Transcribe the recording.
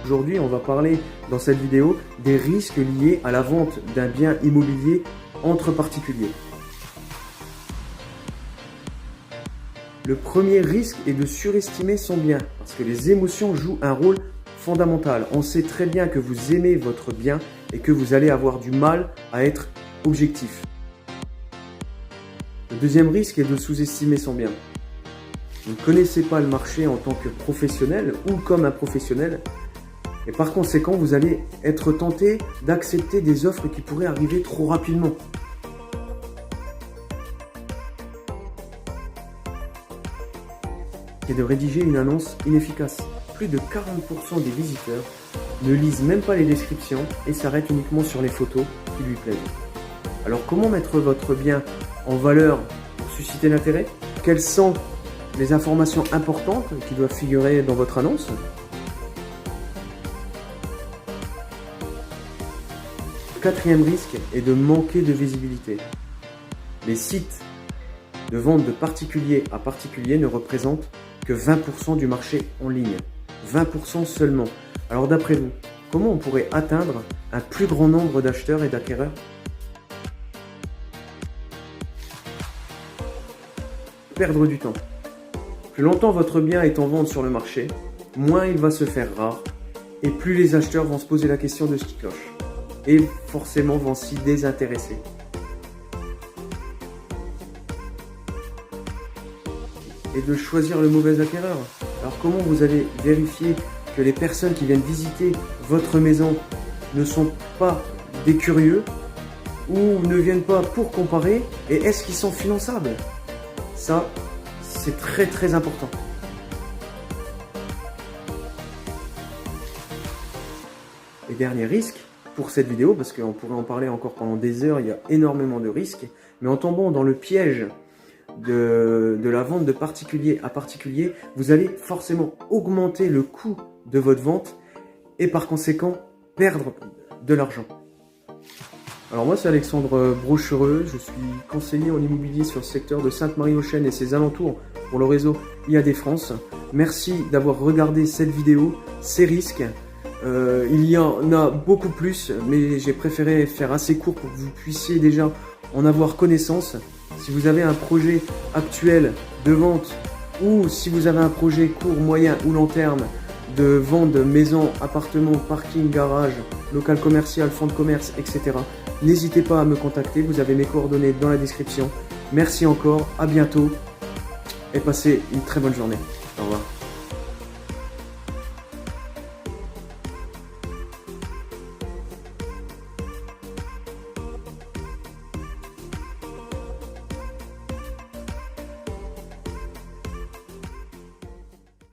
Aujourd'hui, on va parler dans cette vidéo des risques liés à la vente d'un bien immobilier entre particuliers. Le premier risque est de surestimer son bien parce que les émotions jouent un rôle fondamental. On sait très bien que vous aimez votre bien et que vous allez avoir du mal à être objectif. Le deuxième risque est de sous-estimer son bien. Vous ne connaissez pas le marché en tant que professionnel ou comme un professionnel et par conséquent vous allez être tenté d'accepter des offres qui pourraient arriver trop rapidement. Et de rédiger une annonce inefficace. Plus de 40% des visiteurs ne lisent même pas les descriptions et s'arrêtent uniquement sur les photos qui lui plaisent. Alors comment mettre votre bien en valeur pour susciter l'intérêt? Quelles sont les informations importantes qui doivent figurer dans votre annonce? Le quatrième risque est de manquer de visibilité. Les sites de vente de particulier à particulier ne représentent que 20% du marché en ligne. 20% seulement. Alors d'après vous, comment on pourrait atteindre un plus grand nombre d'acheteurs et d'acquéreurs? Perdre du temps. Plus longtemps votre bien est en vente sur le marché, moins il va se faire rare et plus les acheteurs vont se poser la question de ce qui cloche et forcément vont s'y désintéresser. Et de choisir le mauvais acquéreur. Alors comment vous allez vérifier que les personnes qui viennent visiter votre maison ne sont pas des curieux ou ne viennent pas pour comparer et est-ce qu'ils sont finançables? Ça, c'est très important. Et dernier risque pour cette vidéo, parce qu'on pourrait en parler encore pendant des heures, il y a énormément de risques, mais en tombant dans le piège de la vente de particulier à particulier, vous allez forcément augmenter le coût de votre vente et par conséquent perdre de l'argent. Alors moi c'est Alexandre Brochereux, je suis conseiller en immobilier sur le secteur de Sainte-Marie-aux-Chênes et ses alentours pour le réseau IAD France. Merci d'avoir regardé cette vidéo, ces risques. Il y en a beaucoup plus, mais j'ai préféré faire assez court pour que vous puissiez déjà en avoir connaissance. Si vous avez un projet actuel de vente ou si vous avez un projet court, moyen ou long terme de vente de maisons, appartements, parking, garage, local commercial, fonds de commerce, etc. N'hésitez pas à me contacter, vous avez mes coordonnées dans la description. Merci encore, à bientôt et passez une très bonne journée. Au revoir.